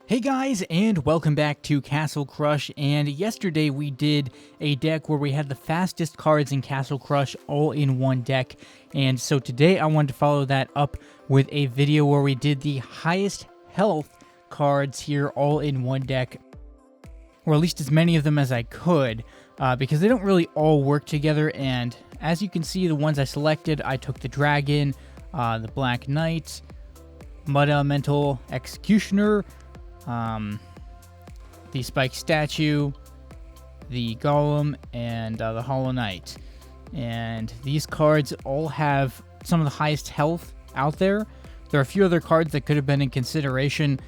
Hey guys, and welcome back to Castle Crush. And yesterday we did a deck where we had the fastest cards in Castle Crush all in one deck. And so today I wanted to follow that up with a video where we did the highest health cards here all in one deck, or at least as many of them as I could, because they don't really all work together. And as you can see, the ones I selected, I took the Dragon, the Black Knight, Mud Elemental, Executioner, the Spike Statue, the Golem, and the Hollow Knight. And these cards all have some of the highest health out there. There are a few other cards that could have been in consideration.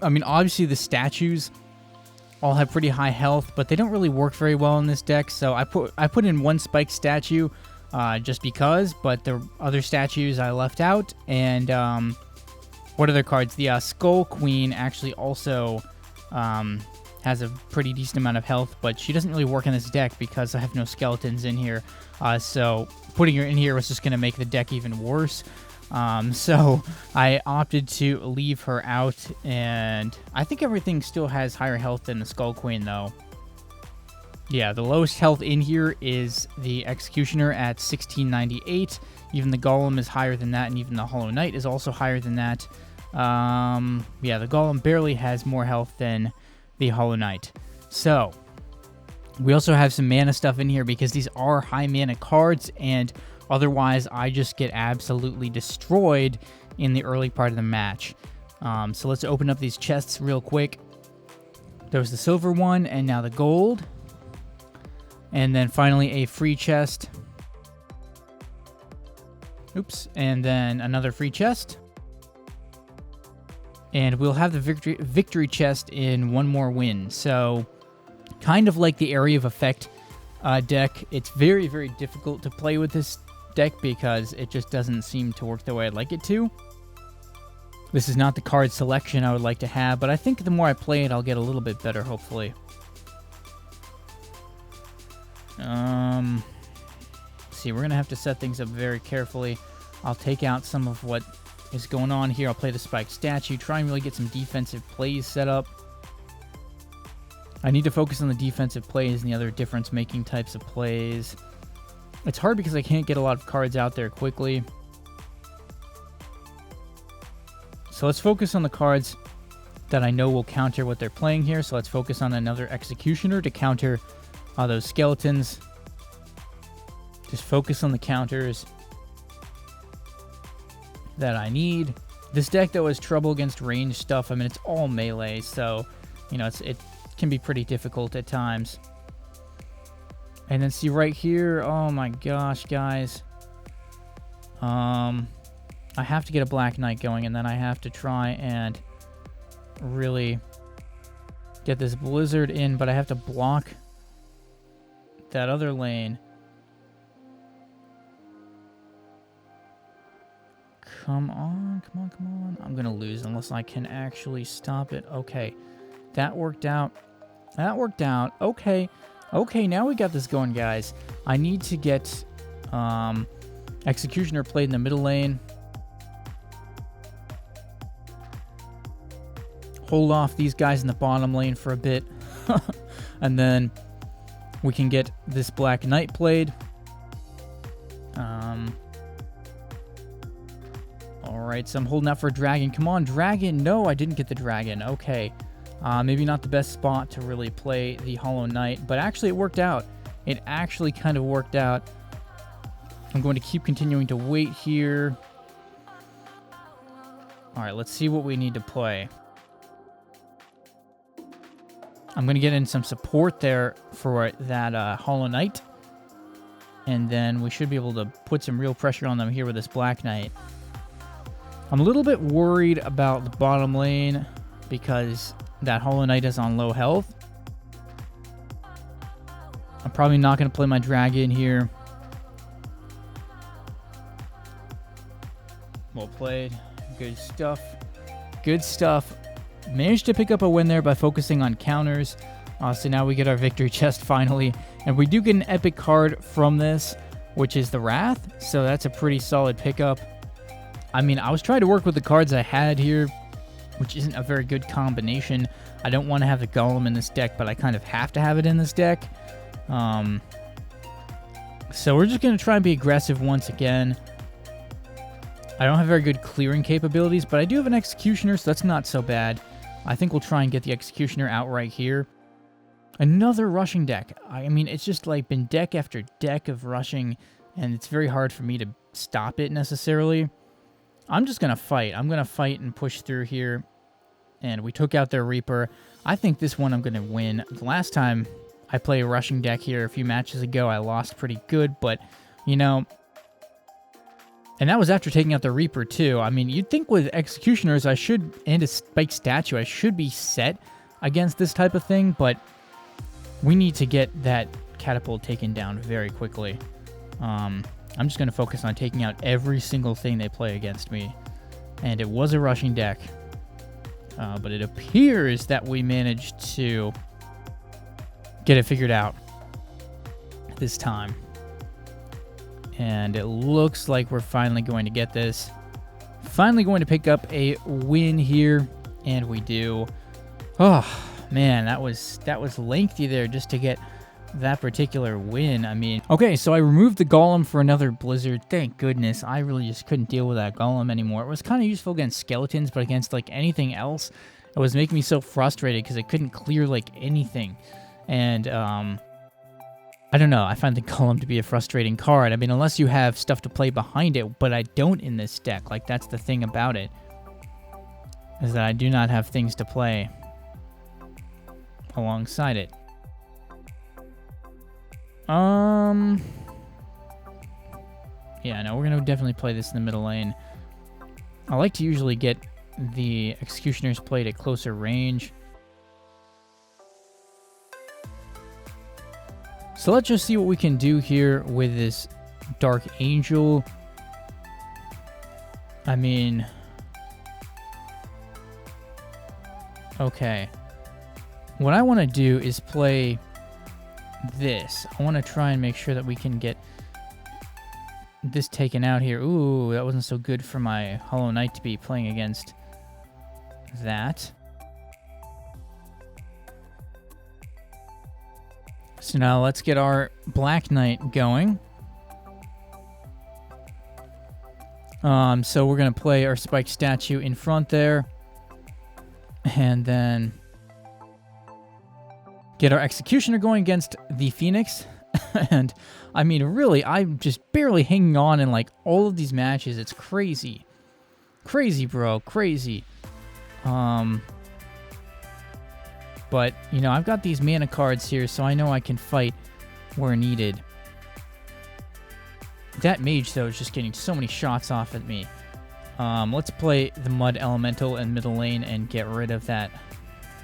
I mean, obviously the statues all have pretty high health, but they don't really work very well in this deck. So I put in one Spike Statue just because, but the other statues I left out. And what other cards? The Skull Queen actually also has a pretty decent amount of health, but she doesn't really work in this deck because I have no skeletons in here. So putting her in here was just going to make the deck even worse. So I opted to leave her out, and I think everything still has higher health than the Skull Queen, though. Yeah, the lowest health in here is the Executioner at 1698. Even the Golem is higher than that, and even the Hollow Knight is also higher than that. Yeah, the Golem barely has more health than the Hollow Knight. So, we also have some mana stuff in here because these are high mana cards, and otherwise I just get absolutely destroyed in the early part of the match. So let's open up these chests real quick. There was the silver one, and now the gold. And then finally a free chest. Oops, and then another free chest. And we'll have the victory chest in one more win. So, kind of like the Area of Effect deck, it's very, very difficult to play with this deck because it just doesn't seem to work the way I'd like it to. This is not the card selection I would like to have, but I think the more I play it, I'll get a little bit better, hopefully. See, we're going to have to set things up very carefully. I'll take out some of what is going on here. I'll play the Spike Statue, try and really get some defensive plays set up. I need to focus on the defensive plays and the other difference-making types of plays. It's hard because I can't get a lot of cards out there quickly. So let's focus on the cards that I know will counter what they're playing here. So let's focus on another Executioner to counter those skeletons. Just focus on the counters that I need. This deck, though, has trouble against range stuff. I mean, it's all melee, so, you know, it can be pretty difficult at times. And then see right here, oh my gosh, guys. I have to get a Black Knight going, and then I have to try and really get this Blizzard in, but I have to block that other lane. Come on, come on, come on. I'm going to lose unless I can actually stop it. Okay, that worked out. That worked out. Okay, okay, now we got this going, guys. I need to get Executioner played in the middle lane. Hold off these guys in the bottom lane for a bit. And then we can get this Black Knight played. Alright, so I'm holding out for a Dragon. Come on, Dragon. No, I didn't get the Dragon. Okay. Maybe not the best spot to really play the Hollow Knight, but actually it worked out. It actually kind of worked out. I'm going to keep continuing to wait here. Alright, let's see what we need to play. I'm going to get in some support there for that Hollow Knight. And then we should be able to put some real pressure on them here with this Black Knight. I'm a little bit worried about the bottom lane because that Hollow Knight is on low health. I'm probably not going to play my Dragon here. Well played. Good stuff. Good stuff. Managed to pick up a win there by focusing on counters. So now we get our victory chest finally. And we do get an epic card from this, which is the Wrath. So that's a pretty solid pickup. I mean, I was trying to work with the cards I had here. which isn't a very good combination. I don't want to have the golem in this deck, but I kind of have to have it in this deck. So we're just going to try and be aggressive once again. I don't have very good clearing capabilities, but I do have an Executioner, so that's not so bad. I think we'll try and get the Executioner out right here. Another rushing deck. I mean, it's just like been deck after deck of rushing, and it's very hard for me to stop it necessarily. I'm just going to fight. I'm going to fight and push through here. And we took out their Reaper. I think this one I'm going to win. The last time I played a rushing deck here a few matches ago, I lost pretty good, but, you know... And that was after taking out the Reaper, too. I mean, you'd think with Executioners, and a Spike Statue, I should be set against this type of thing, but we need to get that Catapult taken down very quickly. I'm just going to focus on taking out every single thing they play against me. And it was a rushing deck. But it appears that we managed to get it figured out this time. And it looks like we're finally going to get this. Finally going to pick up a win here. And we do. Oh, man, that was lengthy there just to get that particular win. I mean, okay, so I removed the Golem for another Blizzard. Thank goodness. I really just couldn't deal with that Golem anymore. It was kind of useful against skeletons, but against like anything else, it was making me so frustrated because I couldn't clear like anything. And I don't know. I find the Golem to be a frustrating card. I mean, unless you have stuff to play behind it, but I don't in this deck. Like, that's the thing about it, is that I do not have things to play alongside it. Yeah, no, we're going to definitely play this in the middle lane. I like to usually get the Executioners played at closer range. So let's just see what we can do here with this Dark Angel. I mean... Okay. What I want to do is play this. I want to try and make sure that we can get this taken out here. Ooh, that wasn't so good for my Hollow Knight to be playing against that. So now let's get our Black Knight going. So we're going to play our Spike Statue in front there. And then get our Executioner going against the Phoenix. And, I mean, really, I'm just barely hanging on in, like, all of these matches. It's crazy. Crazy, bro. Crazy. But, you know, I've got these mana cards here, so I know I can fight where needed. That mage, though, is just getting so many shots off at me. Let's play the Mud Elemental in middle lane and get rid of that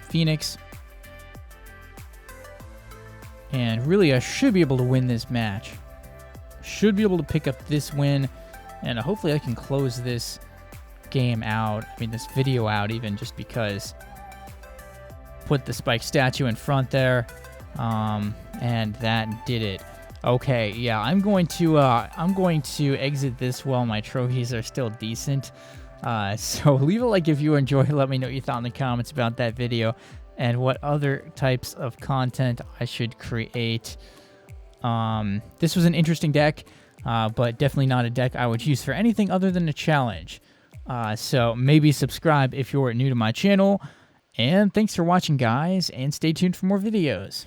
Phoenix. And really, I should be able to win this match. Should be able to pick up this win. And hopefully I can close this game out. I mean, this video out even, just because. Put the Spike Statue in front there. And that did it. Okay, yeah, I'm going to exit this while my trophies are still decent. So leave a like if you enjoy. Let me know what you thought in the comments about that video and what other types of content I should create. This was an interesting deck, but definitely not a deck I would use for anything other than a challenge. So maybe subscribe if you're new to my channel. And thanks for watching, guys, and stay tuned for more videos.